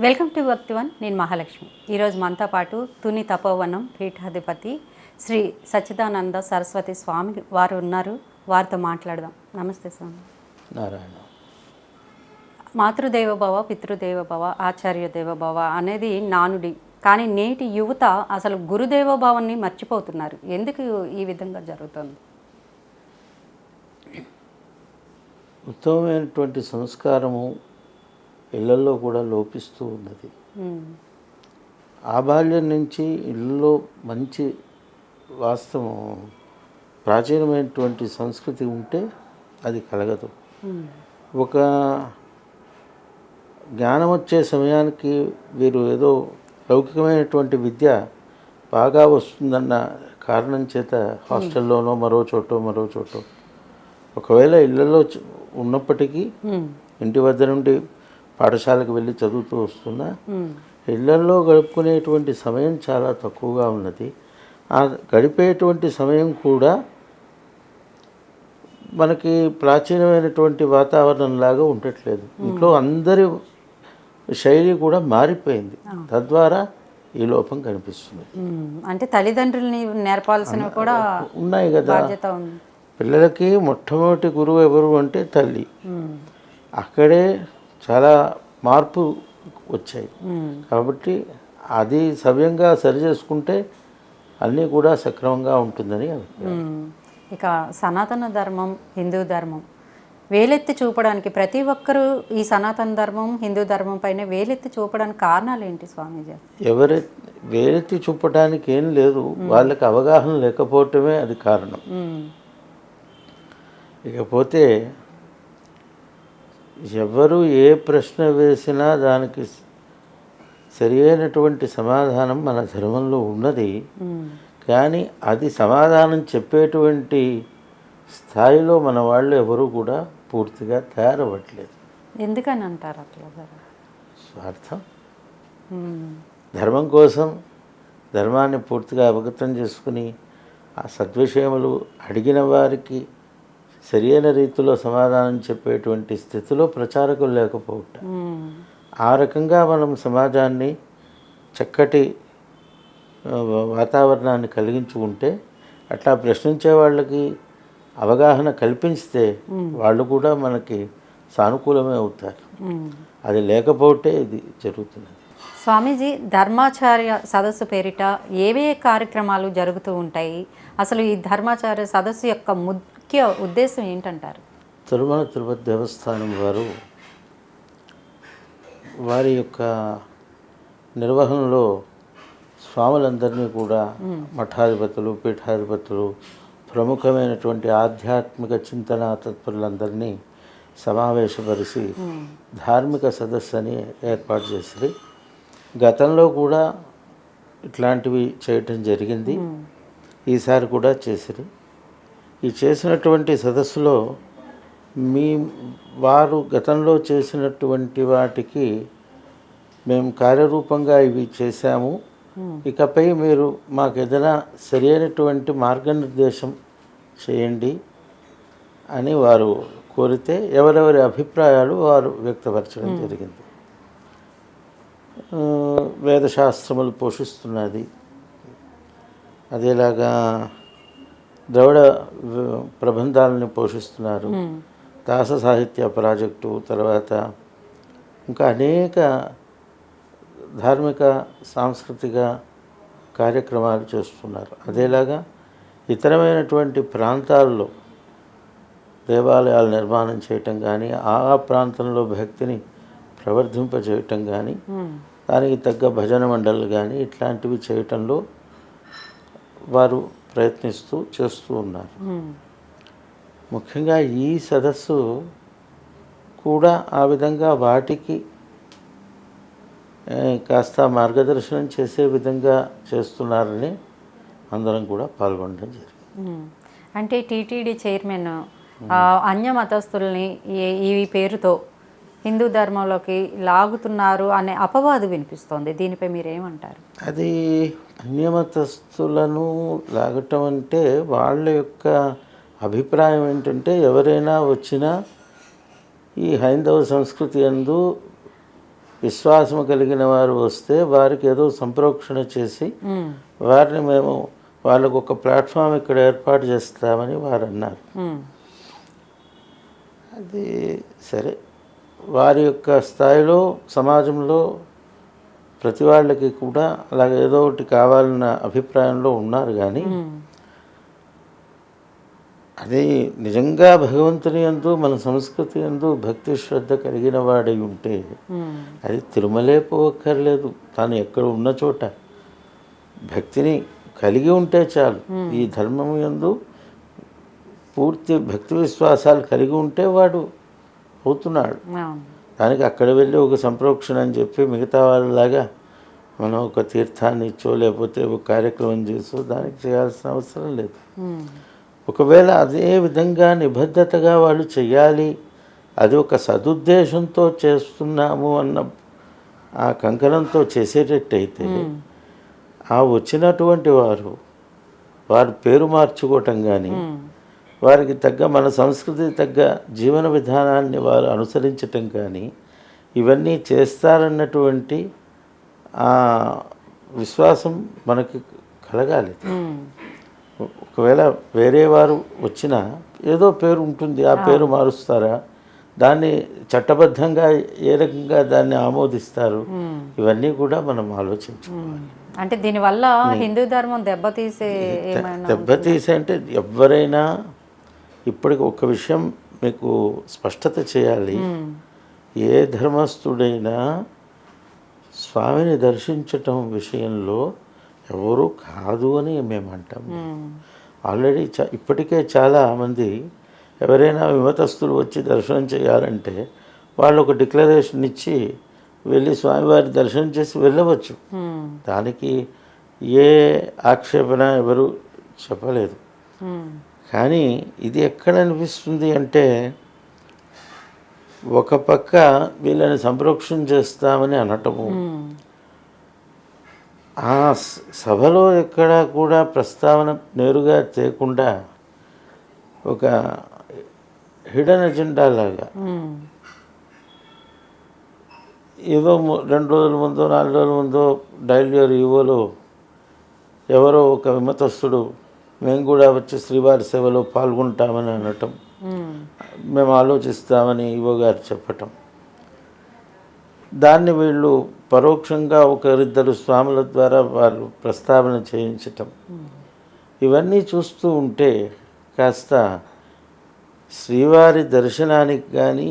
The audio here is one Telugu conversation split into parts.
Welcome to Bhaktivan. నేను మహాలక్ష్మి. ఈరోజు మనతో పాటు తుని తపోవనం పీఠాధిపతి శ్రీ సచ్చిదానంద సరస్వతి స్వామి వారు ఉన్నారు. వారితో మాట్లాడదాం. నమస్తే స్వామి. నారాయణ. మాతృదేవోభవ, పితృదేవోభవ, ఆచార్య దేవోభవ అనేది నానుడి. కానీ నేటి యువత అసలు గురుదేవోభావాన్ని మర్చిపోతున్నారు. ఎందుకు ఈ విధంగా జరుగుతుంది? ఉత్తమమైనటువంటి సంస్కారము ఇళ్లలో కూడా లోపిస్తూ ఉన్నది. ఆ బాల్యం నుంచి ఇళ్ళలో మంచి వాస్తవం ప్రాచీనమైనటువంటి సంస్కృతి ఉంటే అది కలగదు. ఒక జ్ఞానం వచ్చే సమయానికి వీరు ఏదో లౌకికమైనటువంటి విద్య బాగా వస్తుందన్న కారణం చేత హాస్టల్లోనో మరో చోటో ఒకవేళ ఇళ్లలో ఉన్నప్పటికీ ఇంటి వద్ద నుండి పాఠశాలకు వెళ్ళి చదువుతూ వస్తున్నా ఇళ్లలో గడుపుకునేటువంటి సమయం చాలా తక్కువగా ఉన్నది. ఆ గడిపేటువంటి సమయం కూడా మనకి ప్రాచీనమైనటువంటి వాతావరణంలాగా ఉండట్లేదు. ఇంట్లో అందరి శైలి కూడా మారిపోయింది. తద్వారా ఈ లోపం కనిపిస్తుంది. అంటే తల్లిదండ్రులని నేర్పాల్సినవి కూడా ఉన్నాయి కదా. పిల్లలకి మొట్టమొదటి గురువు ఎవరు అంటే తల్లి. అక్కడే చాలా మార్పు వచ్చాయి. కాబట్టి అది సవ్యంగా సరిచేసుకుంటే అన్నీ కూడా సక్రమంగా ఉంటుందని అభిప్రాయం. ఇక సనాతన ధర్మం, హిందూ ధర్మం వేలెత్తి చూపడానికి ప్రతి ఒక్కరూ ఈ సనాతన ధర్మం, హిందూ ధర్మం పైన వేలెత్తి చూపడానికి కారణాలు ఏంటి స్వామీజీ? వేలెత్తి చూపడానికి ఏం లేదు, వాళ్ళకి అవగాహన లేకపోవటమే అది కారణం. ఇకపోతే ఎవరు ఏ ప్రశ్న వేసినా దానికి సరి అయినటువంటి సమాధానం మన ధర్మంలో ఉన్నది. కానీ అది సమాధానం చెప్పేటువంటి స్థాయిలో మన వాళ్ళు ఎవరు కూడా పూర్తిగా తయారవ్వట్లేదు. ఎందుకని అంటారు అట్లా? స్వార్థం. ధర్మం కోసం ధర్మాన్ని పూర్తిగా అవగతం చేసుకుని ఆ సద్విషయములు అడిగిన వారికి సరియైన రీతిలో సమాధానం చెప్పేటువంటి స్థితిలో ప్రచారకులు లేకపోవటం. ఆ రకంగా మనం సమాజాన్ని చక్కటి వాతావరణాన్ని కలిగించుకుంటే, అట్లా ప్రశ్నించే వాళ్ళకి అవగాహన కల్పిస్తే వాళ్ళు కూడా మనకి సానుకూలమే అవుతారు. అది లేకపోతే ఇది జరుగుతున్నది. స్వామీజీ, ధర్మాచార్య సదస్సు పేరిట ఏవే కార్యక్రమాలు జరుగుతూ ఉంటాయి? అసలు ఈ ధర్మాచార్య సదస్సు యొక్క ముఖ్య ఉద్దేశం ఏంటంటారు? తిరుమల తిరుపతి దేవస్థానం వారి యొక్క నిర్వహణలో స్వాములందరినీ కూడా మఠాధిపతులు, పీఠాధిపతులు, ప్రముఖమైనటువంటి ఆధ్యాత్మిక చింతన తత్పరులందరినీ సమావేశపరిచి ధార్మిక సదస్సు అని ఏర్పాటు చేసి గతంలో కూడా ఇట్లాంటివి చేయటం జరిగింది. ఈసారి కూడా చేసిరి. ఈ చేసినటువంటి సదస్సులో వారు గతంలో చేసినటువంటి వాటికి మేము కార్యరూపంగా ఇవి చేశాము, ఇకపై మీరు మాకు ఏదైనా సరి అయినటువంటి మార్గనిర్దేశం చేయండి అని వారు కోరితే ఎవరెవరి అభిప్రాయాలు వారు వ్యక్తపరచడం జరిగింది. వేదశాస్త్రములు పోషిస్తున్నది, అదేలాగా ద్రవిడ ప్రబంధాలని పోషిస్తున్నారు, దాస సాహిత్య ప్రాజెక్టు, తర్వాత ఇంకా అనేక ధార్మిక సాంస్కృతిక కార్యక్రమాలు చేస్తున్నారు. అదేలాగా ఇతరమైనటువంటి ప్రాంతాల్లో దేవాలయాలు నిర్మాణం చేయటం కానీ, ఆ ప్రాంతంలో భక్తిని ప్రవర్ధింపజేయటం కానీ, దానికి తగ్గ భజన మండళ్ళు కానీ ఇట్లాంటివి చేయటంలో వారు చేస్తూ ఉన్నారు. ముఖ్యంగా ఈ సదస్సు కూడా ఆ విధంగా వాటికి కాస్త మార్గదర్శనం చేసే విధంగా చేస్తున్నారని అందరం కూడా పాల్గొనడం జరిగింది. అంటే టీటీడీ చైర్మన్ అన్య మతస్థుల్ని ఈ పేరుతో హిందూ ధర్మంలోకి లాగుతున్నారు అనే అపవాదు వినిపిస్తోంది. దీనిపై మీరేమంటారు? అది అన్యమతస్థులను లాగటం అంటే వాళ్ళ యొక్క అభిప్రాయం ఏంటంటే, ఎవరైనా వచ్చినా ఈ హైందవ సంస్కృతి యందు విశ్వాసము కలిగిన వారు వస్తే వారికి ఏదో సంప్రోక్షణ చేసి వారిని మేము వాళ్ళకు ఒక ప్లాట్ఫామ్ ఇక్కడ ఏర్పాటు చేస్తామని వారు అన్నారు. అది సరే, వారి యొక్క స్థాయిలో సమాజంలో ప్రతి వాళ్ళకి కూడా అలాగే ఏదో ఒకటి కావాలన్న అభిప్రాయంలో ఉన్నారు. కానీ అది నిజంగా భగవంతుని యందు మన సంస్కృతి యందు భక్తి శ్రద్ధ కలిగిన వాడై ఉంటే అది తిరుమలే పోవక్కర్లేదు. తాను ఎక్కడ ఉన్న చోట భక్తిని కలిగి ఉంటే చాలు. ఈ ధర్మము యందు పూర్తి భక్తి విశ్వాసాలు కలిగి ఉంటే వాడు అవుతున్నాడు. దానికి అక్కడ వెళ్ళి ఒక సంప్రోక్షణ అని చెప్పి మిగతా వాళ్ళలాగా మనం ఒక తీర్థాన్ని ఇచ్చో లేకపోతే ఒక కార్యక్రమం చేసో దానికి చేయాల్సిన అవసరం లేదు. ఒకవేళ అదే విధంగా నిబద్ధతగా వాళ్ళు చెయ్యాలి, అది ఒక సదుద్దేశంతో చేస్తున్నాము అన్న ఆ కంకణంతో చేసేటట్టయితే ఆ వచ్చినటువంటి వారు పేరు మార్చుకోవటం కానీ వారికి తగ్గ మన సంస్కృతి తగ్గ జీవన విధానాన్ని వారు అనుసరించటం కానీ ఇవన్నీ చేస్తారన్నటువంటి ఆ విశ్వాసం మనకి కలగాలి. ఒకవేళ వేరే వారు వచ్చినా ఏదో పేరు ఉంటుంది, ఆ పేరు మారుస్తారా, దాన్ని చట్టబద్ధంగా ఏ రకంగా దాన్ని ఆమోదిస్తారు, ఇవన్నీ కూడా మనం ఆలోచించుకోవాలి. అంటే దీనివల్ల హిందూ ధర్మం దెబ్బతీసే అంటే ఎవరైనా ఇప్పటికి ఒక విషయం మీకు స్పష్టత చేయాలి. ఏ ధర్మస్థుడైనా స్వామిని దర్శించటం విషయంలో ఎవరు కాదు అని మేము అంటాం. ఆల్రెడీ ఇప్పటికే చాలామంది ఎవరైనా విమతస్తులు వచ్చి దర్శనం చేయాలంటే వాళ్ళు ఒక డిక్లరేషన్ ఇచ్చి వెళ్ళి స్వామివారి దర్శనం చేసి వెళ్ళవచ్చు. దానికి ఏ ఆక్షేపణ ఎవరు చెప్పలేదు. కానీ ఇది ఎక్కడ అనిపిస్తుంది అంటే ఒక పక్క వీళ్ళని సంప్రోక్షణ చేస్తామని అనటము, ఆ సభలో ఎక్కడ కూడా ప్రస్తావన నేరుగా చేయకుండా ఒక హిడెన్ ఎజెండా లాగా ఏదో 2 రోజుల ముందో 4 రోజుల ముందో డైలీర్ ఈవోలో ఎవరో ఒక విమతస్తుడు మేము కూడా వచ్చి శ్రీవారి సేవలో పాల్గొంటామని అనటం, మేము ఆలోచిస్తామని ఈవో గారు చెప్పటం, దాన్ని వీళ్ళు పరోక్షంగా ఒకరిద్దరు స్వాముల ద్వారా వాళ్ళు ప్రస్తావన చేయించటం, ఇవన్నీ చూస్తూ ఉంటే కాస్త శ్రీవారి దర్శనానికి కానీ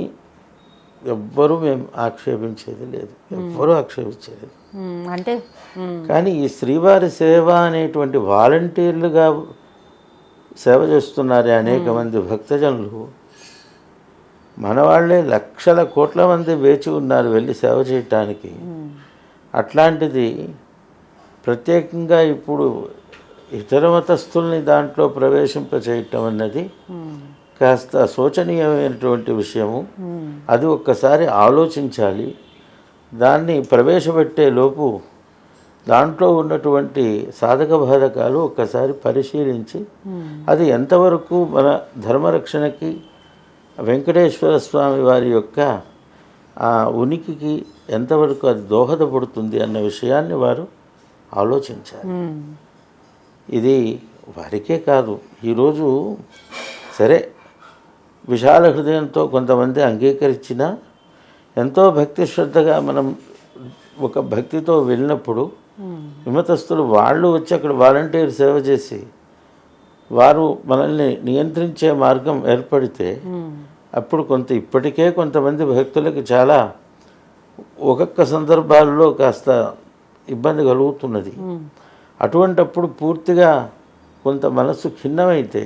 ఎవ్వరూ మేము ఆక్షేపించేది లేదు, ఎవ్వరూ ఆక్షేపించేది. అంటే కానీ ఈ శ్రీవారి సేవ అనేటువంటి వాలంటీర్లుగా సేవ చేస్తున్నారే అనేక మంది భక్తజనులు, మన వాళ్ళే లక్షల కోట్ల మంది వేచి ఉన్నారు వెళ్ళి సేవ చేయటానికి. అట్లాంటిది ప్రత్యేకంగా ఇప్పుడు ఇతర మతస్థుల్ని దాంట్లో ప్రవేశింపచేయటం అన్నది కాస్త శోచనీయమైనటువంటి విషయము. అది ఒక్కసారి ఆలోచించాలి. దాన్ని ప్రవేశపెట్టే లోపు దాంట్లో ఉన్నటువంటి సాధక బాధకాలు ఒక్కసారి పరిశీలించి అది ఎంతవరకు మన ధర్మరక్షణకి వెంకటేశ్వర స్వామి వారి యొక్క ఆ ఉనికికి ఎంతవరకు అది దోహదపడుతుంది అన్న విషయాన్ని వారు ఆలోచించాలి. ఇది వారికే కాదు, ఈరోజు సరే విశాల హృదయంతో కొంతమంది అంగీకరించినా ఎంతో భక్తి శ్రద్ధగా మనం ఒక భక్తితో వెళ్ళినప్పుడు విమతస్తులు వాళ్ళు వచ్చి అక్కడ వాలంటీర్ సేవ చేసి వారు మనల్ని నియంత్రించే మార్గం ఏర్పడితే అప్పుడు ఇప్పటికే కొంతమంది భక్తులకి చాలా ఒక్కొక్క సందర్భాల్లో కాస్త ఇబ్బంది కలుగుతున్నది. అటువంటప్పుడు పూర్తిగా కొంత మనసు ఖిన్నమైతే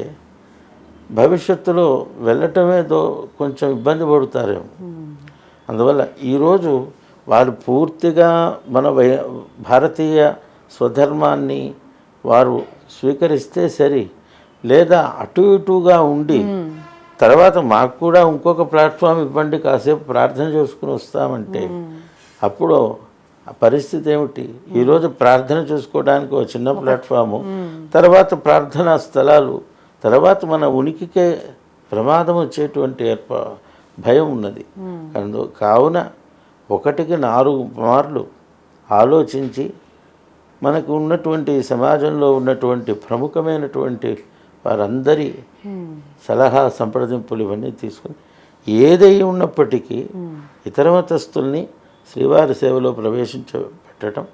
భవిష్యత్తులో వెళ్ళటమే కొంచెం ఇబ్బంది పడుతారేమో. అందువల్ల ఈరోజు వారు పూర్తిగా మన భారతీయ స్వధర్మాన్ని వారు స్వీకరిస్తే సరి, లేదా అటు ఇటుగా ఉండి తర్వాత మాకు కూడా ఇంకొక ప్లాట్ఫామ్ ఇవ్వండి, కాసేపు ప్రార్థన చేసుకుని వస్తామంటే అప్పుడు ఆ పరిస్థితి ఏమిటి? ఈరోజు ప్రార్థన చేసుకోవడానికి ఒక చిన్న ప్లాట్ఫాము, తర్వాత ప్రార్థనా స్థలాలు, తర్వాత మన ఉనికికే ప్రమాదం వచ్చేటువంటి భయం ఉన్నది. కావున ఒకటికి 4 మార్లు ఆలోచించి మనకు ఉన్నటువంటి సమాజంలో ఉన్నటువంటి ప్రముఖమైనటువంటి వారందరి సలహా సంప్రదింపులు ఇవన్నీ తీసుకుని ఏదై ఉన్నప్పటికీ ఇతర మతస్థుల్ని శ్రీవారి సేవలో ప్రవేశించబెట్టడం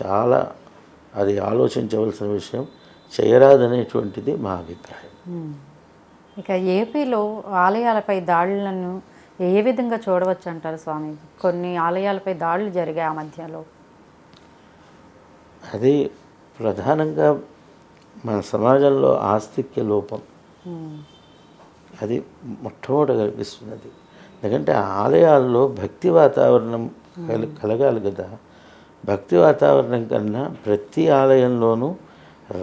చాలా అది ఆలోచించవలసిన విషయం, చేయరాదనేటువంటిది మా అభిప్రాయం. ఇక ఏపీలో ఆలయాలపై దాడులను ఏ విధంగా చూడవచ్చు అంటారు స్వామీజీ? కొన్ని ఆలయాలపై దాడులు జరిగాయి ఆ మధ్యలో. అది ప్రధానంగా మన సమాజంలో ఆస్తిక్య లోపం, అది మొట్టమొదటి కనిపిస్తున్నది. ఎందుకంటే ఆలయాల్లో భక్తి వాతావరణం కలగాలి కదా. భక్తి వాతావరణం కన్నా ప్రతి ఆలయంలోనూ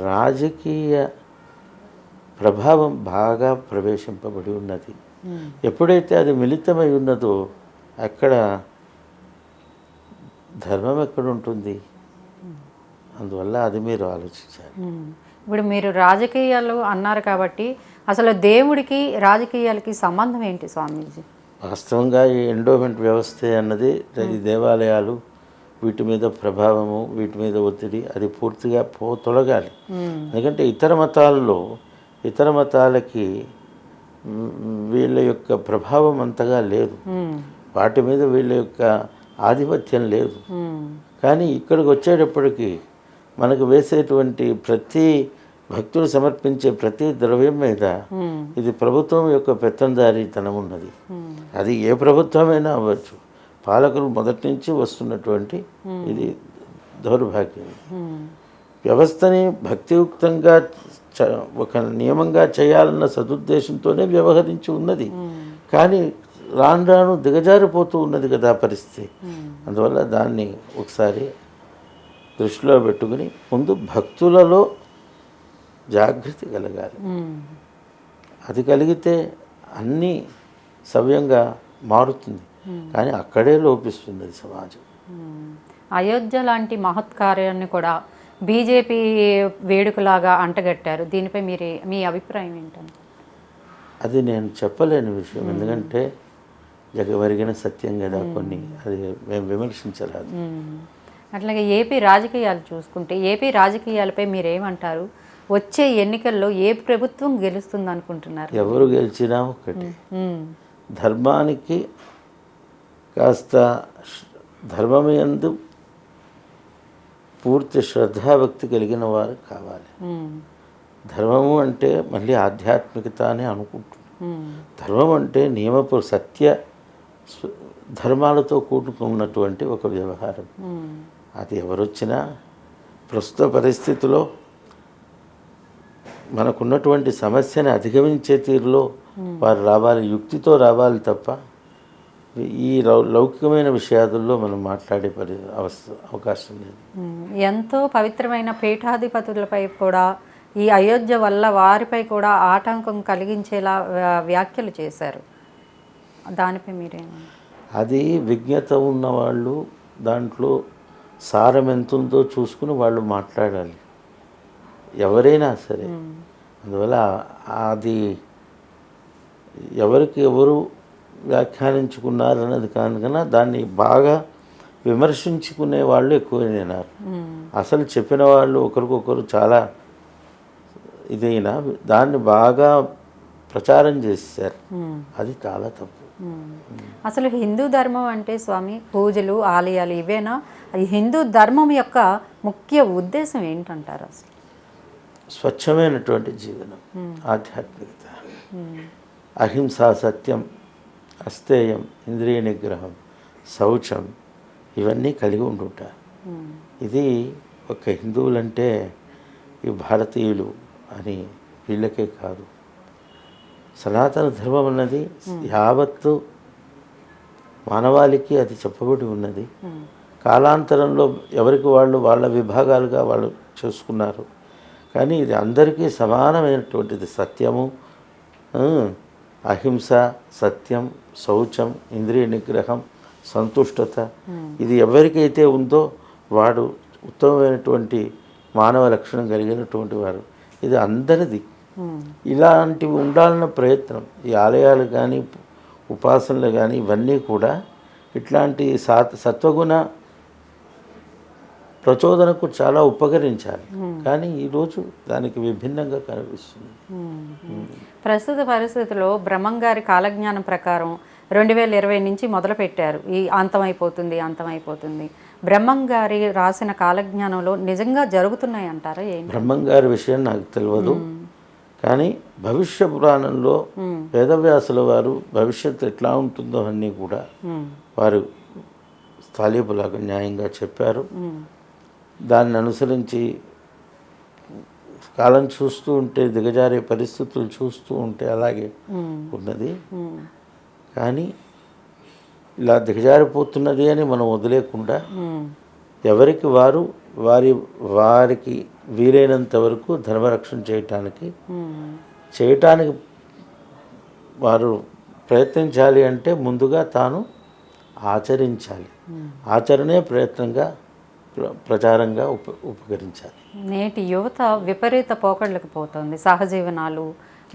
రాజకీయ ప్రభావం బాగా ప్రవేశింపబడి ఉన్నది. ఎప్పుడైతే అది మిళితమై ఉన్నదో అక్కడ ధర్మం ఎక్కడుంటుంది? అందువల్ల అది మీరు ఆలోచించాలి. ఇప్పుడు మీరు రాజకీయాలు అన్నారు కాబట్టి అసలు దేవుడికి రాజకీయాలకి సంబంధం ఏంటి స్వామీజీ? వాస్తవంగా ఈ ఎండోమెంట్ వ్యవస్థ అన్నది ఈ దేవాలయాలు వీటి మీద ప్రభావము, వీటి మీద ఒత్తిడి అది పూర్తిగా తొలగాలి. ఎందుకంటే ఇతర మతాలకి వీళ్ళ యొక్క ప్రభావం అంతగా లేదు, వాటి మీద వీళ్ళ యొక్క ఆధిపత్యం లేదు. కానీ ఇక్కడికి వచ్చేటప్పటికి మనకు వేసేటువంటి ప్రతి భక్తులు సమర్పించే ప్రతి ద్రవ్యం మీద ఇది ప్రభుత్వం యొక్క పెత్తందారీతనం ఉన్నది. అది ఏ ప్రభుత్వమైనా అవ్వచ్చు, పాలకులు మొదటి నుంచి వస్తున్నటువంటి ఇది దౌర్భాగ్యం. వ్యవస్థని భక్తియుక్తంగా ఒక నియమంగా చేయాలన్న సదుద్దేశంతోనే వ్యవహరించి ఉన్నది. కానీ రాను రాను దిగజారిపోతూ ఉన్నది కదా పరిస్థితి. అందువల్ల దాన్ని ఒకసారి దృష్టిలో పెట్టుకుని ముందు భక్తులలో జాగృతి కలగాలి. అది కలిగితే అన్నీ సవ్యంగా మారుతుంది. కానీ అక్కడే లోపిస్తుంది సమాజం. అయోధ్య లాంటి మహత్కార్యాన్ని కూడా బీజేపీ వేడుకలాగా అంటగట్టారు. దీనిపై మీ అభిప్రాయం ఏంటంటే? అది నేను చెప్పలేని విషయం. ఎందుకంటే జగవరిగిన సత్యం కదా, కొన్ని అది మేము విమర్శించరాదు. అట్లాగే ఏపీ రాజకీయాలు చూసుకుంటే ఏపీ రాజకీయాలపై మీరేమంటారు? వచ్చే ఎన్నికల్లో ఏ ప్రభుత్వం గెలుస్తుంది అనుకుంటున్నారు? ఎవరు గెలిచినా ఒకటి, ధర్మానికి కాస్త ధర్మమయందు పూర్తి శ్రద్ధాభక్తి కలిగిన వారు కావాలి. ధర్మము అంటే మళ్ళీ ఆధ్యాత్మికత అని అనుకుంటున్నాం. ధర్మం అంటే నియమపు సత్య ధర్మాలతో కూడుకున్నటువంటి ఒక వ్యవహారం. అది ఎవరొచ్చినా ప్రస్తుత పరిస్థితిలో మనకున్నటువంటి సమస్యని అధిగమించే తీరులో వారు రావాలి, యుక్తితో రావాలి తప్ప ఈ లౌకికమైన విషయాల్లో మనం మాట్లాడే అవకాశం లేదు. ఎంతో పవిత్రమైన పీఠాధిపతులపై కూడా ఈ అయోధ్య వల్ల వారిపై కూడా ఆటంకం కలిగించేలా వ్యాఖ్యలు చేశారు. దానిపై మీరేమన్నా? అది విజ్ఞత ఉన్నవాళ్ళు దాంట్లో సారం ఎంతుందో చూసుకుని వాళ్ళు మాట్లాడాలి, ఎవరైనా సరే. అందువల్ల అది ఎవరికి ఎవరు వ్యాఖ్యానించుకున్నారన్నది కనుక దాన్ని బాగా విమర్శించుకునే వాళ్ళు ఎక్కువైనారు. అసలు చెప్పిన వాళ్ళు ఒకరికొకరు చాలా ఇదైనా దాన్ని బాగా ప్రచారం చేశారు. అది చాలా తప్పు. అసలు హిందూ ధర్మం అంటే స్వామి పూజలు, ఆలయాలు ఇవేనా? అది హిందూ ధర్మం యొక్క ముఖ్య ఉద్దేశం ఏంటంటారు? అసలు స్వచ్ఛమైనటువంటి జీవనం, ఆధ్యాత్మికత, అహింసా, సత్యం, అస్తేయం, ఇంద్రియ నిగ్రహం, శౌచం ఇవన్నీ కలిగి ఉంటుంటారు. ఇది ఒక హిందువులంటే ఈ భారతీయులు అని వీళ్ళకే కాదు, సనాతన ధర్మం అన్నది యావత్తు మానవాళికి అది చెప్పబడి ఉన్నది. కాలాంతరంలో ఎవరికి వాళ్ళు వాళ్ళ విభాగాలుగా వాళ్ళు చేసుకున్నారు. కానీ ఇది అందరికీ సమానమైనటువంటిది. సత్యము, అహింస, సత్యం, శౌచం, ఇంద్రియ నిగ్రహం, సంతుష్టత, ఇది ఎవరికైతే ఉందో వాడు ఉత్తమమైనటువంటి మానవ లక్షణం కలిగినటువంటి వారు. ఇది అందరిది. ఇలాంటివి ఉండాలన్న ప్రయత్నం ఈ ఆలయాలు కానీ ఉపాసనలు కానీ ఇవన్నీ కూడా ఇట్లాంటి సత్వగుణ ప్రచోదనకు చాలా ఉపకరించాలి. కానీ ఈరోజు దానికి విభిన్నంగా కనిపిస్తుంది. ప్రస్తుత పరిస్థితుల్లో బ్రహ్మంగారి కాలజ్ఞానం ప్రకారం 2020 నుంచి మొదలుపెట్టారు ఈ అంతమైపోతుంది. బ్రహ్మంగారి రాసిన కాలజ్ఞానంలో నిజంగా జరుగుతున్నాయి అంటారా? ఏంటి బ్రహ్మంగారి విషయం నాకు తెలియదు, కానీ భవిష్య పురాణంలో వేదవ్యాసుల వారు భవిష్యత్తు ఎట్లా ఉంటుందో అన్నీ కూడా వారు స్థాళీపులాగా న్యాయంగా చెప్పారు. దాన్ని అనుసరించి కాలం చూస్తూ ఉంటే దిగజారే పరిస్థితులు చూస్తూ ఉంటే అలాగే ఉన్నది. కానీ ఇలా దిగజారిపోతున్నది అని మనం వదిలేకుండా ఎవరికి వారు వారికి వీలైనంత వరకు ధర్మరక్షణ చేయటానికి వారు ప్రయత్నించాలి. అంటే ముందుగా తాను ఆచరించాలి. ఆచరణే ప్రయత్నంగా ప్రచారంగా ఉపకరించాలి. నేటి యువత విపరీత పోకడలకు పోతుంది. సహజీవనాలు,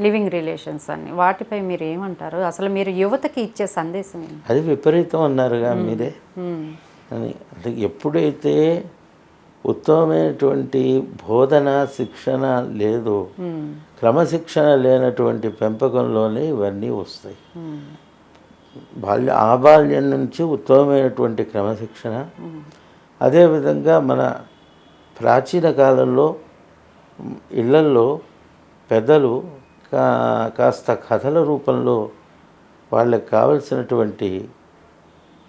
లివింగ్ రిలేషన్స్ అని వాటిపై మీరు ఏమంటారు? అసలు మీరు యువతకి ఇచ్చే సందేశం ఏంటి? అది విపరీతం అన్నారుగా మీరే అని. అంటే ఎప్పుడైతే ఉత్తమమైనటువంటి బోధన శిక్షణ లేదో, క్రమశిక్షణ లేనటువంటి పెంపకంలోనే ఇవన్నీ వస్తాయి. బాల్యం నుంచి ఉత్తమమైనటువంటి క్రమశిక్షణ, అదేవిధంగా మన ప్రాచీన కాలంలో ఇళ్లల్లో పెద్దలు కాస్త కథల రూపంలో వాళ్ళకి కావలసినటువంటి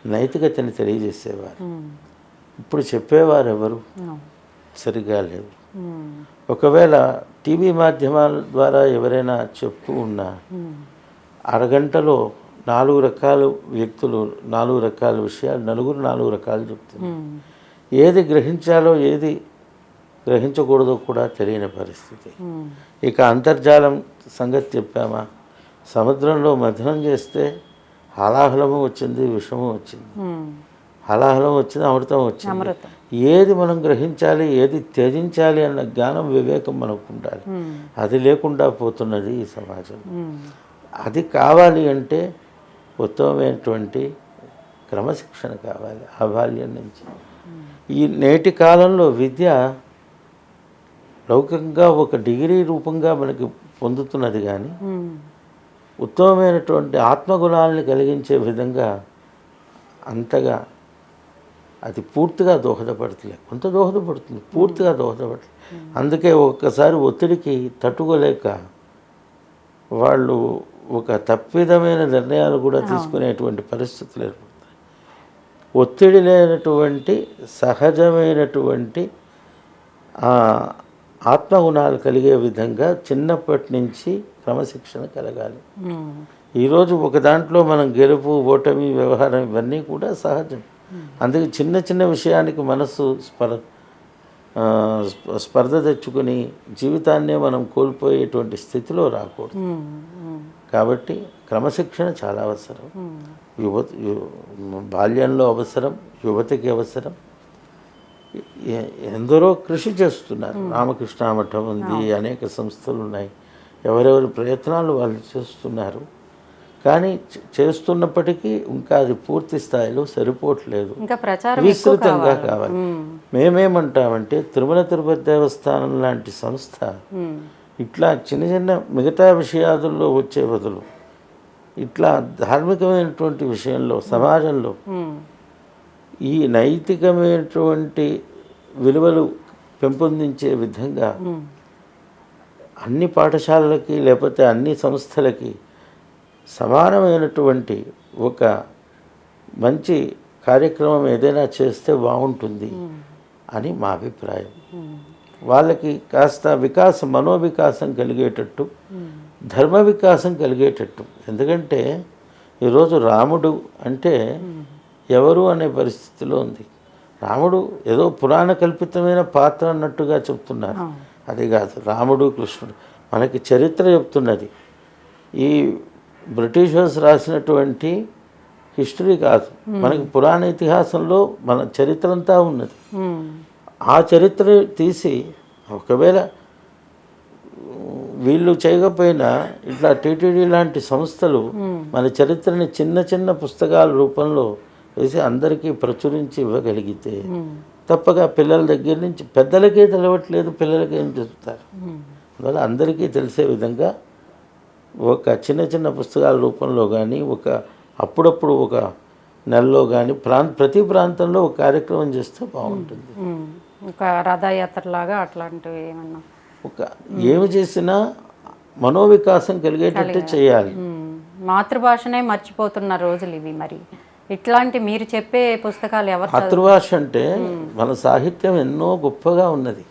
నైతికతని తెలియజేసేవారు. ఇప్పుడు చెప్పేవారు ఎవరు? సరిగా లేవు. ఒకవేళ టీవీ మాధ్యమాల ద్వారా ఎవరైనా చెప్తూ ఉన్నా అరగంటలో 4 రకాల వ్యక్తులు 4 రకాల విషయాలు, నలుగురు 4 రకాలు చెప్తున్నారు. ఏది గ్రహించాలో ఏది గ్రహించకూడదో కూడా తెలియని పరిస్థితి. ఇక అంతర్జాలం సంగతి చెప్పామా, సముద్రంలో మథనం చేస్తే హలాహలము వచ్చింది, విషము వచ్చింది. హలాహలం వచ్చింది, అమృతం వచ్చింది. ఏది మనం గ్రహించాలి, ఏది త్యజించాలి అన్న జ్ఞానం, వివేకం మనకు ఉండాలి. అది లేకుండా పోతున్నది ఈ సమాజం. అది కావాలి అంటే ఉత్తమమైనటువంటి క్రమశిక్షణ కావాలి ఆ బాల్యం నుంచి. ఈ నేటి కాలంలో విద్య లౌకికంగా ఒక డిగ్రీ రూపంగా మనకి పొందుతున్నది, కానీ ఉత్తమమైనటువంటి ఆత్మగుణాలని కలిగించే విధంగా అంతగా అది పూర్తిగా దోహదపడతలేదు. కొంత దోహదపడుతుంది, పూర్తిగా దోహదపడలేదు. అందుకే ఒక్కసారి ఒత్తిడికి తట్టుకోలేక వాళ్ళు ఒక తప్పిదమైన నిర్ణయాలు కూడా తీసుకునేటువంటి పరిస్థితులు ఏర్పడతాయి. ఒత్తిడి లేనటువంటి సహజమైనటువంటి ఆత్మగుణాలు కలిగే విధంగా చిన్నప్పటి నుంచి క్రమశిక్షణ కలగాలి. ఈరోజు ఒక దాంట్లో మనం గెలుపు, ఓటమి, వ్యవహారం ఇవన్నీ కూడా సహజం. అందుకే చిన్న చిన్న విషయానికి మనసు స్పర్ధ తెచ్చుకుని జీవితాన్నే మనం కోల్పోయేటువంటి స్థితిలో రాకూడదు. కాబట్టి క్రమశిక్షణ చాలా అవసరం. బాల్యంలో అవసరం, యువతకి అవసరం. ఎందరో కృషి చేస్తున్నారు. రామకృష్ణ మఠం ఉంది, అనేక సంస్థలు ఉన్నాయి. ఎవరెవరి ప్రయత్నాలు వాళ్ళు చేస్తున్నారు. కానీ చేస్తున్నప్పటికీ ఇంకా అది పూర్తి స్థాయిలో సరిపోవట్లేదు, విస్తృతంగా కావాలి. మేమేమంటామంటే తిరుమల తిరుపతి దేవస్థానం లాంటి సంస్థ ఇట్లా చిన్న చిన్న మిగతా విషయాదుల్లో వచ్చే బదులు ఇట్లా ధార్మికమైనటువంటి విషయంలో సమాజంలో ఈ నైతికమైనటువంటి విలువలు పెంపొందించే విధంగా అన్ని పాఠశాలలకి లేకపోతే అన్ని సంస్థలకి సమానమైనటువంటి ఒక మంచి కార్యక్రమం ఏదైనా చేస్తే బాగుంటుంది అని మా అభిప్రాయం. వాళ్ళకి కాస్త మనోవికాసం కలిగేటట్టు, ధర్మ వికాసం కలిగేటట్టు. ఎందుకంటే ఈరోజు రాముడు అంటే ఎవరు అనే పరిస్థితిలో ఉంది. రాముడు ఏదో పురాణ కల్పితమైన పాత్ర అన్నట్టుగా చెప్తున్నారు. అది కాదు. రాముడు, కృష్ణుడు మనకి చరిత్ర చెప్తున్నది. ఈ బ్రిటిషర్స్ రాసినటువంటి హిస్టరీ కాదు, మనకి పురాణ ఇతిహాసంలో మన చరిత్ర అంతా ఉన్నది. ఆ చరిత్ర తీసి ఒకవేళ వీళ్ళు చేయకపోయినా ఇట్లా టీటీడీ లాంటి సంస్థలు మన చరిత్రని చిన్న చిన్న పుస్తకాల రూపంలో వేసి అందరికీ ప్రచురించి ఇవ్వగలిగితే తప్పగా పిల్లల దగ్గర నుంచి పెద్దలకే తెలవట్లేదు, పిల్లలకి ఏం చెప్తారు. అందువల్ల అందరికీ తెలిసే విధంగా ఒక చిన్న చిన్న పుస్తకాల రూపంలో కానీ అప్పుడప్పుడు ఒక నెలలో కానీ ప్రతి ప్రాంతంలో ఒక కార్యక్రమం చేస్తే బాగుంటుంది. ఒక రథయాత్రలాగా అట్లాంటివి ఏమన్నా ఏమి చేసినా మనోవికాసం కలిగేటట్టు చేయాలి. మాతృభాషనే మర్చిపోతున్న రోజులు ఇవి. మరి ఇట్లాంటి మీరు చెప్పే పుస్తకాలు ఎవరు? మాతృభాష అంటే మన సాహిత్యం ఎన్నో గొప్పగా ఉన్నది,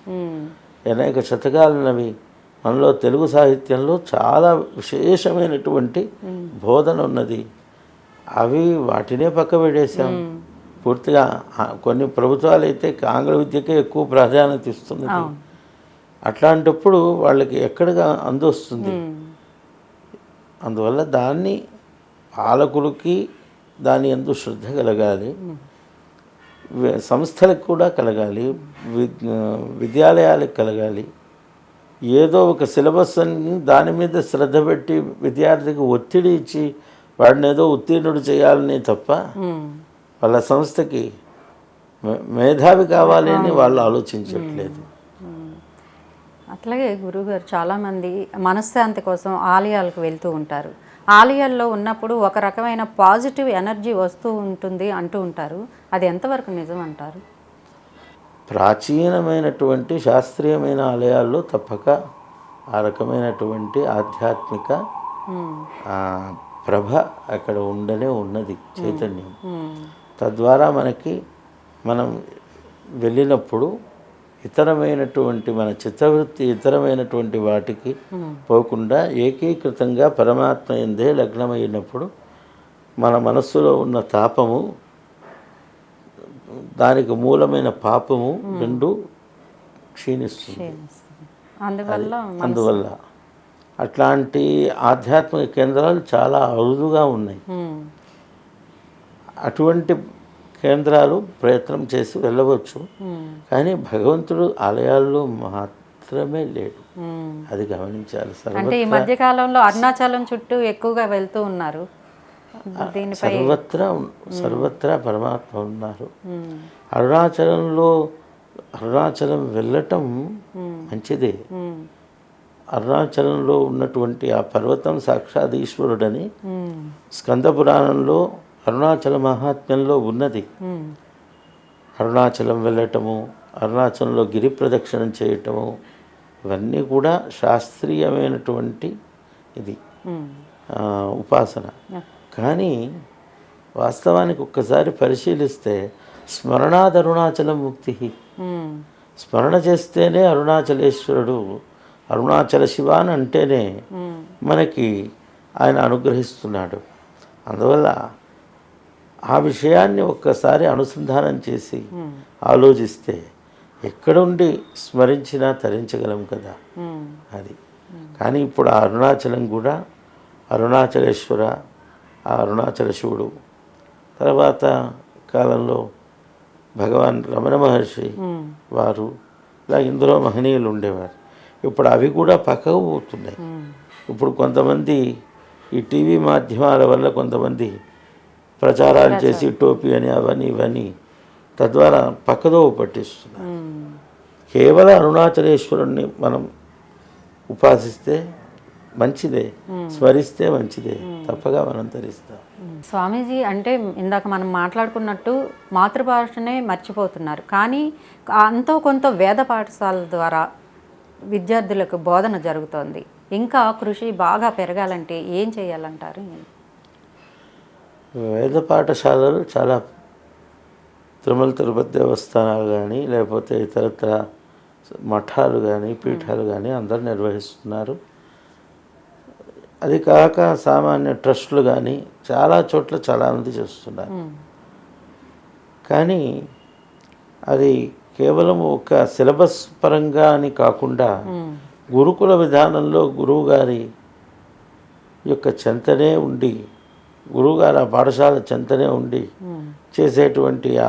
అనేక శతకాలున్నవి. మనలో తెలుగు సాహిత్యంలో చాలా విశేషమైనటువంటి బోధన ఉన్నది. వాటినే పక్క పెట్టేశాం పూర్తిగా. కొన్ని ప్రభుత్వాలు అయితే ఆంగ్ల విద్యకే ఎక్కువ ప్రాధాన్యత ఇస్తున్నది. అట్లాంటప్పుడు వాళ్ళకి ఎక్కడగా అందొస్తుంది. అందువల్ల దాన్ని పాలకులకి దాని యందు శ్రద్ధ కలగాలి, సంస్థలకు కూడా కలగాలి, విద్యాలయాలకు కలగాలి. ఏదో ఒక సిలబస్ అని దాని మీద శ్రద్ధ పెట్టి విద్యార్థికి ఒత్తిడి ఇచ్చి వాడిని ఏదో ఉత్తీర్ణుడు చేయాలని తప్ప వాళ్ళ సంస్థకి మేధావి కావాలి అని వాళ్ళు ఆలోచించట్లేదు. అట్లాగే గురువుగారు చాలామంది మనశ్శాంతి కోసం ఆలయాలకు వెళ్తూ ఉంటారు. ఆలయాల్లో ఉన్నప్పుడు ఒక రకమైన పాజిటివ్ ఎనర్జీ వస్తూ ఉంటుంది అంటూ ఉంటారు. అది ఎంతవరకు నిజం అంటారు? ప్రాచీనమైనటువంటి శాస్త్రీయమైన ఆలయాల్లో తప్పక ఆ రకమైనటువంటి ఆధ్యాత్మిక ప్రభ అక్కడ ఉన్నది చైతన్యం. తద్వారా మనం వెళ్ళినప్పుడు ఇతరమైనటువంటి మన చిత్తవృత్తి ఇతరమైనటువంటి వాటికి పోకుండా ఏకీకృతంగా పరమాత్మ యందే లగ్నమైనప్పుడు మన మనస్సులో ఉన్న తాపము, దానికి మూలమైన పాపము రెండు క్షీణిస్తుంది. అందువల్ల అట్లాంటి ఆధ్యాత్మిక కేంద్రాలు చాలా అరుదుగా ఉన్నాయి. అటువంటి కేంద్రాలు ప్రయత్నం చేసి వెళ్ళవచ్చు, కానీ భగవంతుడు ఆలయాల్లో మాత్రమే లేడు. అది గమనించాలి. అంటే ఈ మధ్య కాలంలో అరుణాచలం చుట్టూ ఎక్కువగా వెళ్తూ ఉన్నారు. సర్వత్రా పరమాత్మ ఉన్నారు. అరుణాచలం వెళ్ళటం మంచిదే. అరుణాచలంలో ఉన్నటువంటి ఆ పర్వతం సాక్షాత్ ఈశ్వరుడని స్కంద పురాణంలో అరుణాచల మహాత్మ్యంలో ఉన్నది. అరుణాచలం వెళ్ళటము, అరుణాచలంలో గిరి ప్రదక్షిణం చేయటము, ఇవన్నీ కూడా శాస్త్రీయమైనటువంటి ఇది ఉపాసన. కానీ వాస్తవానికి ఒక్కసారి పరిశీలిస్తే స్మరణాద్ అరుణాచలం ముక్తి. స్మరణ చేస్తేనే అరుణాచలేశ్వరుడు, అరుణాచల శివ అని అంటేనే మనకి ఆయన అనుగ్రహిస్తున్నాడు. అందువల్ల ఆ విషయాన్ని ఒక్కసారి అనుసంధానం చేసి ఆలోచిస్తే ఎక్కడుండి స్మరించినా తరించగలం కదా. అది కానీ ఇప్పుడు ఆ అరుణాచలం కూడా అరుణాచలేశ్వర, ఆ అరుణాచల శివుడు, తర్వాత కాలంలో భగవాన్ రమణ మహర్షి వారు, ఇలా ఇందులో మహనీయులు ఉండేవారు. ఇప్పుడు అవి కూడా పక్కకు పోతున్నాయి. ఇప్పుడు కొంతమంది ఈ టీవీ మాధ్యమాల వల్ల కొంతమంది ప్రచారాలు చేసి టోపీ అని అవన్నీ ఇవన్నీ తద్వారా పక్కదో పట్టిస్తున్నారు. కేవలం అరుణాచలేశ్వరుణ్ణి మనం ఉపాసిస్తే మంచిదే, స్మరిస్తే మంచిదే, తప్పగా మనం తరిస్తాం. స్వామీజీ, అంటే ఇందాక మనం మాట్లాడుకున్నట్టు మాతృభాషనే మర్చిపోతున్నారు, కానీ అంతో కొంత వేద పాఠశాలల ద్వారా విద్యార్థులకు బోధన జరుగుతోంది. ఇంకా కృషి బాగా పెరగాలంటే ఏం చేయాలంటారు? వేద పాఠశాలలు చాలా తిరుమల తిరుపతి దేవస్థానాలు కానీ లేకపోతే ఇతరత్ర మఠాలు కానీ పీఠాలు కానీ అందరూ నిర్వహిస్తున్నారు. అది కాక సామాన్య ట్రస్టులు కానీ చాలా చోట్ల చాలామంది చేస్తున్నారు. కానీ అది కేవలం ఒక సిలబస్ పరంగా అని కాకుండా గురుకుల విధానంలో గురువుగారి యొక్క చెంతనే ఉండి, గురువుగారు ఆ పాఠశాల చెంతనే ఉండి చేసేటువంటి ఆ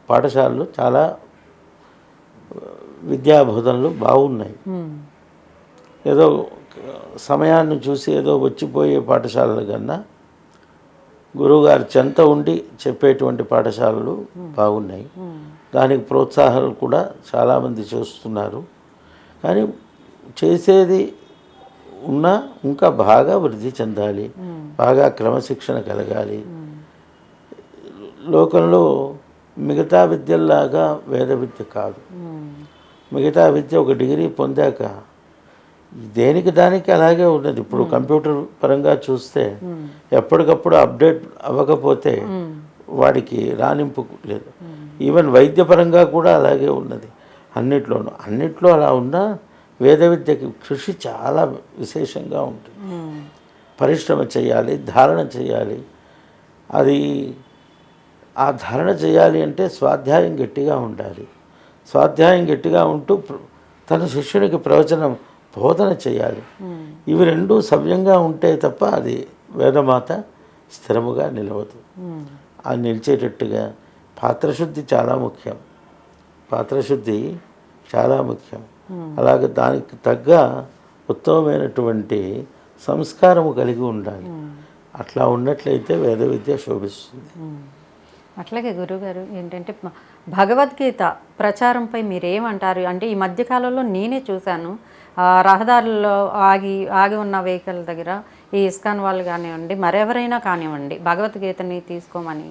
పాఠశాలలు చాలా విద్యాబోధనలు బాగున్నాయి. ఏదో సమయాన్ని చూసి ఏదో వచ్చిపోయే పాఠశాలల కన్నా గురువుగారి చెంత ఉండి చెప్పేటువంటి పాఠశాలలు బాగున్నాయి. దానికి ప్రోత్సాహాలు కూడా చాలామంది చేస్తున్నారు. కానీ చేసేది ఉన్నా ఇంకా బాగా వృద్ధి చెందాలి, బాగా క్రమశిక్షణ కలగాలి. లోకంలో మిగతా విద్యల్లాగా వేద విద్య కాదు. మిగతా విద్య ఒక డిగ్రీ పొందాక దేనికి దానికి అలాగే ఉన్నది. ఇప్పుడు కంప్యూటర్ పరంగా చూస్తే ఎప్పటికప్పుడు అప్డేట్ అవ్వకపోతే వాడికి రాణింపు లేదు. ఈవెన్ వైద్యపరంగా కూడా అలాగే ఉన్నది. అన్నిట్లో అలా ఉన్నా వేద విద్యకి కృషి చాలా విశేషంగా ఉంటుంది. పరిశ్రమ చేయాలి, ధారణ చేయాలి. అది ఆ ధారణ చేయాలి అంటే స్వాధ్యాయం గట్టిగా ఉండాలి. స్వాధ్యాయం గట్టిగా ఉంటూ తన శిష్యునికి ప్రవచనం బోధన చేయాలి. ఇవి రెండూ సవ్యంగా ఉంటే తప్ప అది వేదమాత స్థిరముగా నిలవదు. అది నిలిచేటట్టుగా పాత్రశుద్ధి చాలా ముఖ్యం. పాత్రశుద్ధి చాలా ముఖ్యం. అలాగే దానికి తగ్గ ఉత్తమమైనటువంటి సంస్కారము కలిగి ఉండాలి. అట్లా ఉన్నట్లయితే వేద విద్య శోభిస్తుంది. అట్లాగే గురువుగారు ఏంటంటే భగవద్గీత ప్రచారంపై మీరేమంటారు? అంటే ఈ మధ్యకాలంలో నేనే చూశాను, రహదారుల్లో ఆగి ఉన్న వెహికల్ దగ్గర ఈ ఇస్కాన్ వాళ్ళు కానివ్వండి, మరెవరైనా కానివ్వండి, భగవద్గీతని తీసుకోమని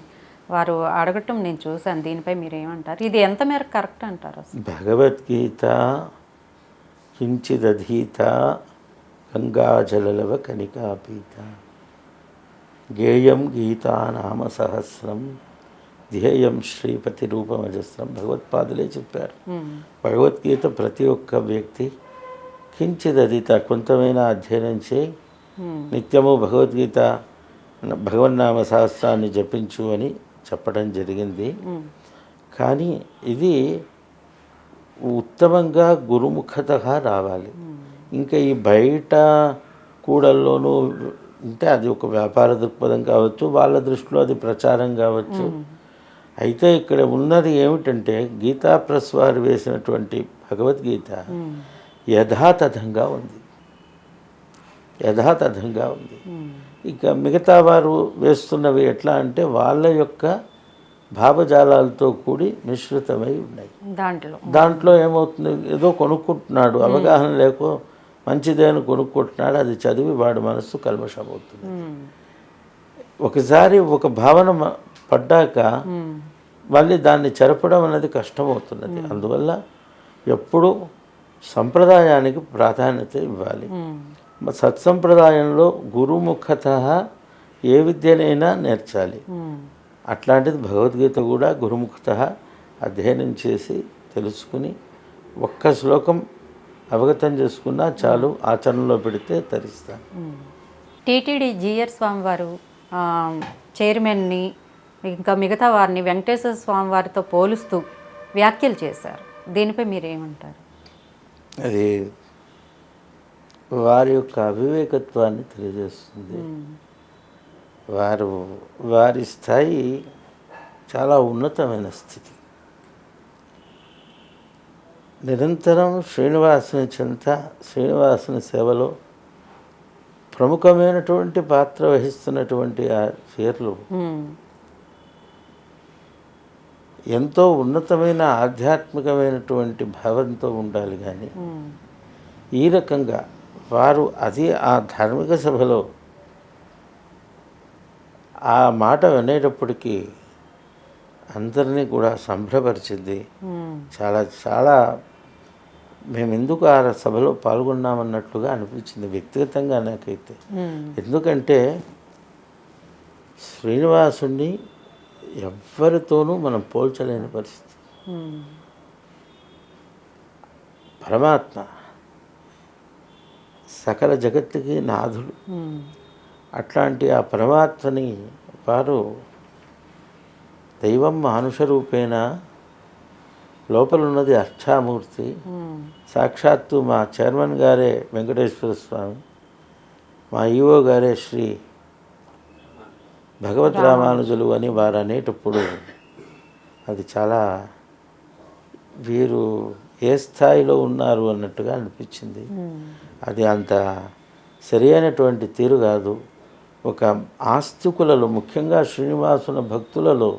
వారు అడగటం నేను చూశాను. దీనిపై మీరేమంటారు? ఇది ఎంత మేరకు కరెక్ట్ అంటారు? భగవద్గీత కించిదధీత గంగాజలలవ కనికాపీత గేయం గీతా నామ సహస్రం ధ్యేయం శ్రీపతి రూపమజస్రం. భగవత్పాదులే చెప్పారు. భగవద్గీత ప్రతి ఒక్క వ్యక్తి కించిదధీత కొంతమైన అధ్యయనం చేయి, నిత్యము భగవద్గీత భగవన్నామ సహస్రాన్ని జపించు అని చెప్పడం జరిగింది. కానీ ఇది ఉత్తమంగా గురుముఖతగా రావాలి. ఇంకా ఈ బయట కూడల్లోనూ అంటే అది ఒక వ్యాపార దృక్పథం కావచ్చు, వాళ్ళ దృష్టిలో అది ప్రచారం కావచ్చు. అయితే ఇక్కడ ఉన్నది ఏమిటంటే గీతా ప్రెస్ వారు వేసినటువంటి భగవద్గీత యథాతథంగా ఉంది. యథాతథంగా ఉంది. ఇక మిగతా వారు వేస్తున్నవి ఎట్లా అంటే వాళ్ళ యొక్క భావజాలాలతో కూడి మిశ్రితమై ఉన్నాయి. దాంట్లో ఏమవుతుంది, ఏదో కొనుక్కుంటున్నాడు, అవగాహన లేకో మంచిదేని కొనుక్కుంటున్నాడు, అది చదివి వాడి మనస్సు కల్మషమవుతుంది. ఒకసారి ఒక భావన పడ్డాక మళ్ళీ దాన్ని చెరపడం అనేది కష్టమవుతున్నది. అందువల్ల ఎప్పుడూ సంప్రదాయానికి ప్రాధాన్యత ఇవ్వాలి. సత్సంప్రదాయంలో గురుముఖత ఏ విద్యనైనా నేర్చాలి. అట్లాంటిది భగవద్గీత కూడా గురుముఖత అధ్యయనం చేసి తెలుసుకుని ఒక్క శ్లోకం అవగతం చేసుకున్నా చాలు, ఆచరణలో పెడితే తరిస్తాను. టీటీడీ జీఆర్ స్వామి వారు చైర్మన్ని ఇంకా మిగతా వారిని వెంకటేశ్వర స్వామి వారితో పోలుస్తూ వ్యాఖ్యలు చేశారు. దీనిపై మీరేమంటారు? అది వారి యొక్క అవివేకత్వాన్ని తెలియజేస్తుంది. వారి స్థాయి చాలా ఉన్నతమైన స్థితి. నిరంతరం శ్రీనివాసుని చెంత, శ్రీనివాసుని సేవలో ప్రముఖమైనటువంటి పాత్ర వహిస్తున్నటువంటి ఆ చీరలు ఎంతో ఉన్నతమైన ఆధ్యాత్మికమైనటువంటి భావంతో ఉండాలి. కానీ ఈ రకంగా వారు అది ఆ ధార్మిక సభలో ఆ మాట వినేటప్పటికీ అందరినీ కూడా సంభ్రపరిచింది. చాలా చాలా మేము ఎందుకు ఆ సభలో పాల్గొన్నామన్నట్లుగా అనిపించింది వ్యక్తిగతంగా నాకైతే. ఎందుకంటే శ్రీనివాసుని ఎవ్వరితోనూ మనం పోల్చలేని పరిస్థితి. పరమాత్మ సకల జగత్తుకి నాథుడు. అట్లాంటి ఆ పరమాత్మని వారు దైవం మానుష రూపేణ, లోపల ఉన్నది అర్చామూర్తి. సాక్షాత్తు మా చైర్మన్ గారే వెంకటేశ్వర స్వామి, మా ఈవో గారే శ్రీ భగవద్ రామానుజులు అని వారు అనేటప్పుడు అది చాలా వీరు ఏ స్థాయిలో ఉన్నారు అన్నట్టుగా అనిపించింది. అది అంత సరి అయినటువంటి తీరు కాదు. ఒక ఆస్తికులలో, ముఖ్యంగా శ్రీనివాసుని భక్తులలో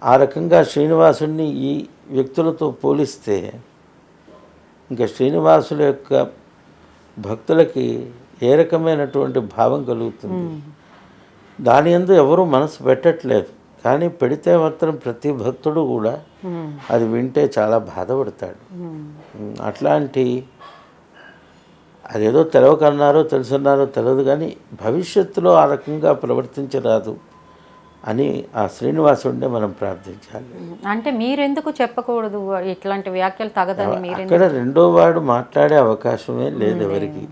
ఆ రకంగా శ్రీనివాసుని ఈ వ్యక్తులతో పోలిస్తే ఇంకా శ్రీనివాసుల యొక్క భక్తులకి ఏ రకమైనటువంటి భావం కలుగుతుంది. దాని యందు ఎవరూ మనసు పెట్టట్లేదు, కానీ పెడితే మాత్రం ప్రతి భక్తుడు కూడా అది వింటే చాలా బాధపడతాడు. అట్లాంటి అదేదో తెలవకన్నారో తెలుసున్నారో తెలియదు, కానీ భవిష్యత్తులో ఆ రకంగా ప్రవర్తించరాదు అని ఆ శ్రీనివాసుడినే మనం ప్రార్థించాలి. అంటే మీరెందుకు చెప్పకూడదు ఇట్లాంటి వ్యాఖ్యలు తగదని? మీరు అక్కడ రెండో వాడు మాట్లాడే అవకాశమే లేదు ఎవరికి.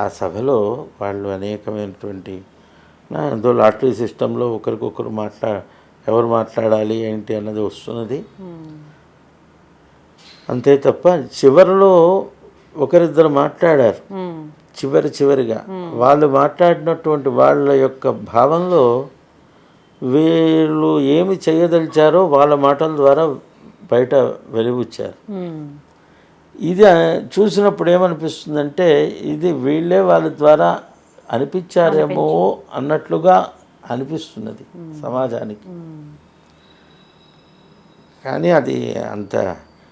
ఆ సభలో వాళ్ళు అనేకమైనటువంటి ఏదో లాటరీ సిస్టంలో ఒకరికొకరు ఎవరు మాట్లాడాలి ఏంటి అన్నది వస్తున్నది అంతే తప్ప చివరిలో ఒకరిద్దరు మాట్లాడారు. చివరిగా వాళ్ళు మాట్లాడినటువంటి వాళ్ళ యొక్క భావంలో వీళ్ళు ఏమి చేయదలిచారో వాళ్ళ మాటల ద్వారా బయట వెలుగుచ్చారు. ఇది చూసినప్పుడు ఏమనిపిస్తుందంటే ఇది వీళ్ళే వాళ్ళ ద్వారా అనిపించారేమో అన్నట్లుగా అనిపిస్తున్నది సమాజానికి. కానీ అది అంత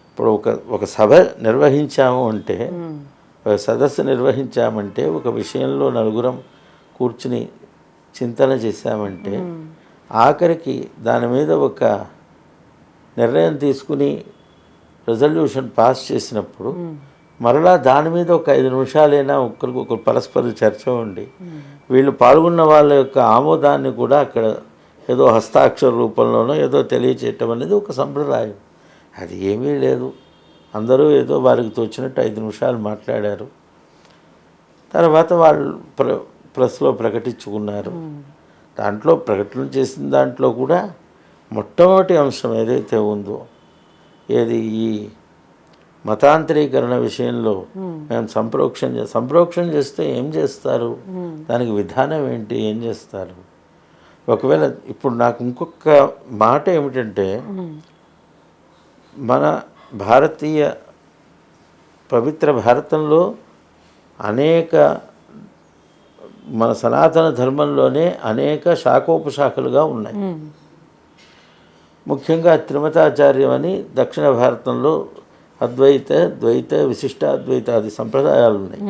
ఇప్పుడు ఒక సభ నిర్వహించాము అంటే, ఒక సదస్సు నిర్వహించామంటే, ఒక విషయంలో నలుగురం కూర్చుని చింతన చేశామంటే, ఆఖరికి దాని మీద ఒక నిర్ణయం తీసుకుని రెజల్యూషన్ పాస్ చేసినప్పుడు మరలా దాని మీద ఒక 5 నిమిషాలైనా ఒకరికొకరు పరస్పర చర్చ ఉండి వీళ్ళు పాల్గొన్న వాళ్ళ యొక్క ఆమోదాన్ని కూడా అక్కడ ఏదో హస్తాక్షర రూపంలోనో ఏదో తెలియచేయటం అనేది ఒక సంప్రదాయం. అది ఏమీ లేదు. అందరూ ఏదో వారికి తోచినట్టు 5 నిమిషాలు మాట్లాడారు. తర్వాత వాళ్ళు ప్రెస్లో ప్రకటించుకున్నారు. దాంట్లో ప్రకటన చేసిన దాంట్లో కూడా మొట్టమొదటి అంశం ఏదైతే ఉందో, ఏది ఈ మతాంతరీకరణ విషయంలో మేము సంప్రోక్షణ చేస్తే ఏం చేస్తారు, దానికి విధానం ఏంటి, ఏం చేస్తారు. ఒకవేళ ఇప్పుడు నాకు ఇంకొక మాట ఏమిటంటే, మన భారతీయ పవిత్ర భారతంలో మన సనాతన ధర్మంలోనే అనేక శాఖోపశాఖలుగా ఉన్నాయి. ముఖ్యంగా త్రిమతాచార్యం అని దక్షిణ భారతంలో అద్వైత, ద్వైత, విశిష్టాద్వైతాది సంప్రదాయాలు ఉన్నాయి.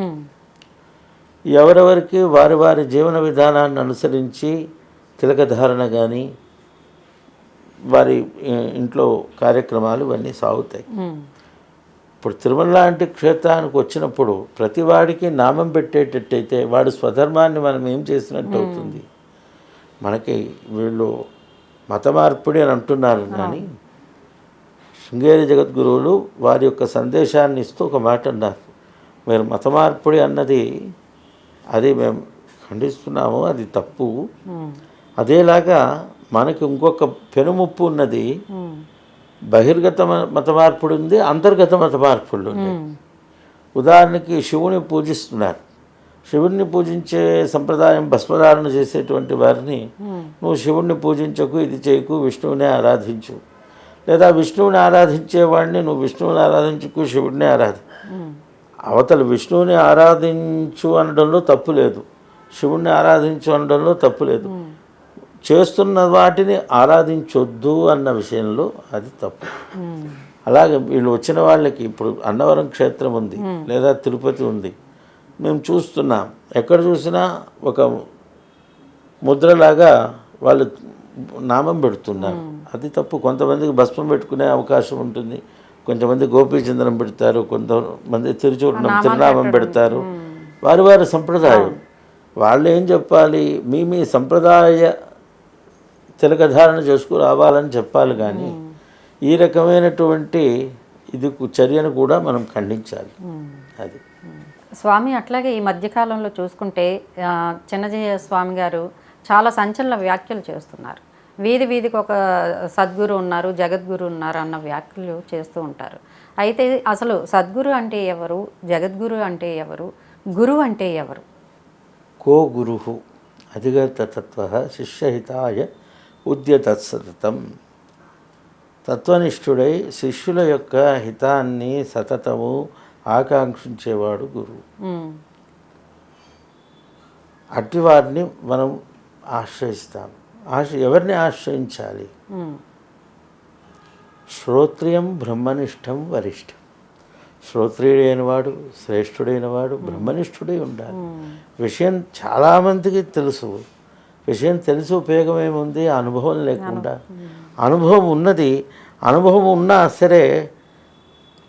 ఎవరెవరికి వారి వారి జీవన విధానాన్ని అనుసరించి తిలకధారణ కానీ వారి ఇంట్లో కార్యక్రమాలు ఇవన్నీ సాగుతాయి. ఇప్పుడు తిరుమల లాంటి క్షేత్రానికి వచ్చినప్పుడు ప్రతివాడికి నామం పెట్టేటట్టయితే వాడు స్వధర్మాన్ని మనం ఏం చేసినట్టు అవుతుంది. మనకి వీళ్ళు మత మార్పిడి అని అంటున్నారు, కానీ శృంగేరి జగద్గురువులు వారి యొక్క సందేశాన్ని ఇస్తూ ఒక మాట అన్నారు, మీరు మత మార్పిడి అన్నది అది మేము ఖండిస్తున్నాము, అది తప్పు. అదేలాగా మనకి ఇంకొక పెనుముప్పు ఉన్నది, బహిర్గత మత మార్పుడు ఉంది, అంతర్గత మత మార్పుడు ఉంది. ఉదాహరణకి శివుని పూజిస్తున్నారు, శివుడిని పూజించే సంప్రదాయం భస్మధారణ చేసేటువంటి వారిని నువ్వు శివుడిని పూజించకు, ఇది చేయకు, విష్ణువునే ఆరాధించు, లేదా విష్ణువుని ఆరాధించేవాడిని నువ్వు విష్ణువుని ఆరాధించుకు, శివుడిని అవతల విష్ణువుని ఆరాధించు అనడంలో తప్పు లేదు, శివుడిని ఆరాధించు అనడంలో తప్పు లేదు. చేస్తున్న వాటిని ఆరాధించొద్దు అన్న విషయంలో అది తప్పు. అలాగే వీళ్ళు వచ్చిన వాళ్ళకి ఇప్పుడు అన్నవరం క్షేత్రం ఉంది, లేదా తిరుపతి ఉంది, మేము చూస్తున్నాం. ఎక్కడ చూసినా ఒక ముద్రలాగా వాళ్ళు నామం పెడుతున్నారు. అది తప్పు. కొంతమందికి భస్మం పెట్టుకునే అవకాశం ఉంటుంది, కొంతమంది గోపీచంద్రం పెడతారు, కొంతమంది తిరునామం పెడతారు. వారి సంప్రదాయం. వాళ్ళు ఏం చెప్పాలి, మీ సంప్రదాయ తిలకధారణ చేసుకు రావాలని చెప్పాలి, కానీ ఈ రకమైనటువంటి ఇది చర్యను కూడా మనం ఖండించాలి. అది స్వామి. అట్లాగే ఈ మధ్యకాలంలో చూసుకుంటే చిన్నజీయ స్వామి గారు చాలా సంచలన వ్యాఖ్యలు చేస్తున్నారు. వీధికి ఒక సద్గురు ఉన్నారు, జగద్గురు ఉన్నారు అన్న వ్యాఖ్యలు చేస్తూ ఉంటారు. అయితే అసలు సద్గురు అంటే ఎవరు, జగద్గురు అంటే ఎవరు, గురువు అంటే ఎవరు? కో గురు అధిగతత్వ శిష్యహితాయ ఉద్యతత్సతతం. తత్వనిష్ఠుడై శిష్యుల యొక్క హితాన్ని సతతము ఆకాంక్షించేవాడు గురువు. అట్టి వారిని మనం ఆశ్రయిస్తాం. ఎవరిని ఆశ్రయించాలి? శ్రోత్రియం బ్రహ్మనిష్టం వరిష్టం. శ్రోత్రియుడైన వాడు, శ్రేష్ఠుడైన వాడు బ్రహ్మనిష్ఠుడై ఉండాలి. విషయం చాలామందికి తెలుసు, విషయం తెలిసి ఉపయోగం ఏముంది? అనుభవం లేకుండా. అనుభవం ఉన్నది, అనుభవం ఉన్నా సరే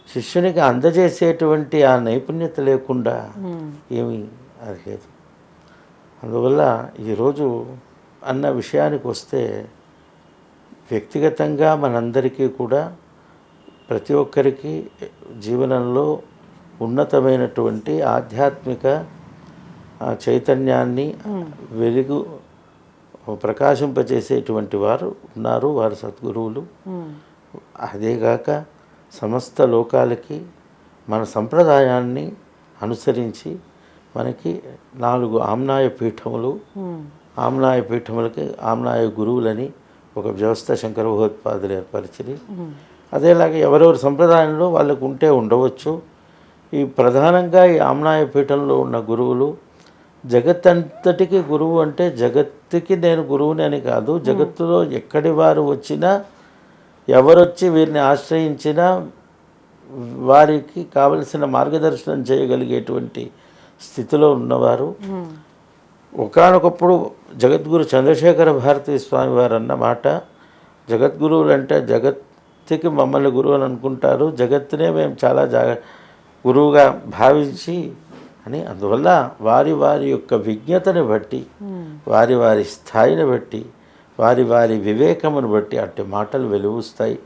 శిష్యునికి అందజేసేటువంటి ఆ నైపుణ్యత లేకుండా ఏమీ అది లేదు. అందువల్ల ఈరోజు అన్న విషయానికి వస్తే, వ్యక్తిగతంగా మనందరికీ కూడా ప్రతి ఒక్కరికి జీవనంలో ఉన్నతమైనటువంటి ఆధ్యాత్మిక చైతన్యాన్ని వెలుగు ప్రకాశింపజేసేటువంటి వారు ఉన్నారు, వారు సద్గురువులు. అదేగాక సమస్త లోకాలకి మన సంప్రదాయాన్ని అనుసరించి మనకి 4 ఆమ్నాయ పీఠములు, ఆమ్నాయ పీఠములకి ఆమ్నాయ గురువులని ఒక వ్యవస్థ శంకర భగవత్పాదులు ఏర్పరిచింది. అదేలాగా ఎవరెవరి సంప్రదాయంలో వాళ్ళకు ఉంటే ఉండవచ్చు. ఈ ప్రధానంగా ఈ ఆమ్నాయ పీఠంలో ఉన్న గురువులు జగత్తంతటికి గురువు అంటే జగత్తుకి నేను గురువుని అని కాదు, జగత్తులో ఎక్కడి వారు వచ్చినా ఎవరొచ్చి వీరిని ఆశ్రయించినా వారికి కావలసిన మార్గదర్శనం చేయగలిగేటువంటి స్థితిలో ఉన్నవారు. ఒకానొకప్పుడు జగద్గురు చంద్రశేఖర భారతీ స్వామి వారు అన్నమాట, జగద్గురువులు అంటే జగత్తుకి మమ్మల్ని గురువు అని అనుకుంటారు, జగత్తునే మేము చాలా గురువుగా భావించి అని. అందువల్ల వారి వారి యొక్క విజ్ఞతని బట్టి, వారి వారి స్థాయిని బట్టి, వారి వారి వివేకమును బట్టి అట్టి మాటలు వెలువస్తాయి.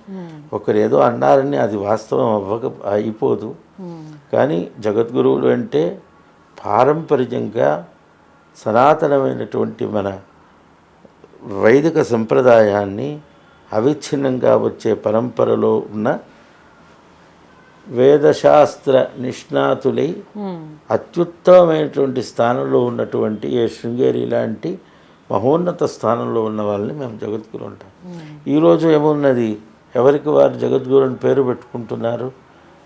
ఒకరు ఏదో అన్నారని అది వాస్తవం అయిపోదు. కానీ జగద్గురువులు అంటే పారంపర్యంగా సనాతనమైనటువంటి మన వైదిక సంప్రదాయాన్ని అవిచ్ఛిన్నంగా వచ్చే పరంపరలో ఉన్న వేదశాస్త్ర నిష్ణాతులై అత్యుత్తమమైనటువంటి స్థానంలో ఉన్నటువంటి ఏ శృంగేరి లాంటి మహోన్నత స్థానంలో ఉన్న వాళ్ళని మేము జగద్గురు అంటాం. ఈరోజు ఏమున్నది, ఎవరికి వారు జగద్గురు అని పేరు పెట్టుకుంటున్నారు,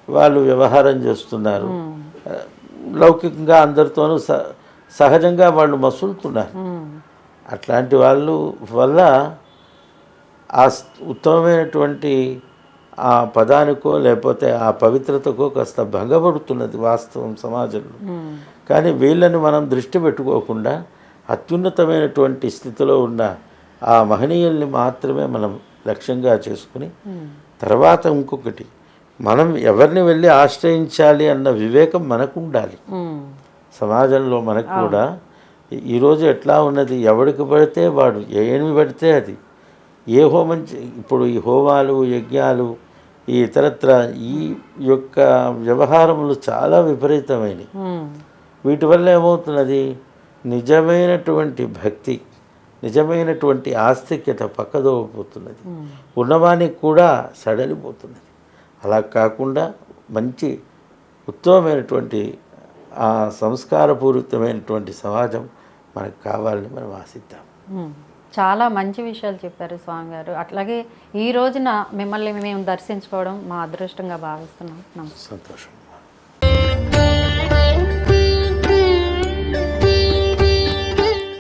వాళ్ళు వ్యవహారం చేస్తున్నారు, లౌకికంగా అందరితోనూ సహజంగా వాళ్ళు మసులుతున్నారు. అట్లాంటి వాళ్ళు వల్ల ఆ ఉత్తమమైనటువంటి ఆ పదానికో లేకపోతే ఆ పవిత్రతకో కాస్త భంగపడుతున్నది వాస్తవం సమాజంలో. కానీ వీళ్ళని మనం దృష్టి పెట్టుకోకుండా అత్యున్నతమైనటువంటి స్థితిలో ఉన్న ఆ మహనీయుల్ని మాత్రమే మనం లక్ష్యంగా చేసుకుని, తర్వాత ఇంకొకటి, మనం ఎవరిని వెళ్ళి ఆశ్రయించాలి అన్న వివేకం మనకు ఉండాలి. సమాజంలో మనకు కూడా ఈరోజు ఎట్లా ఉన్నది, ఎవడికి పడితే వాడు ఏమి పడితే అది, ఏ హోమం ఇప్పుడు ఈ హోమాలు యజ్ఞాలు ఈ ఇతరత్ర ఈ యొక్క వ్యవహారములు చాలా విపరీతమైనవి. వీటి వల్ల ఏమవుతున్నది, నిజమైనటువంటి భక్తి, నిజమైనటువంటి ఆస్తిక్యత పక్కదోపోతున్నది, ఉన్నవానికి కూడా సడలిపోతున్నది. అలా కాకుండా మంచి ఉత్తమమైనటువంటి ఆ సంస్కారపూరితమైనటువంటి సమాజం మనకు కావాలని మనం ఆశిద్దాం. చాలా మంచి విషయాలు చెప్పారు స్వామిగారు. అట్లాగే ఈ రోజున మిమ్మల్ని మేము దర్శించుకోవడం మా అదృష్టంగా భావిస్తున్నాం. సంతోషం.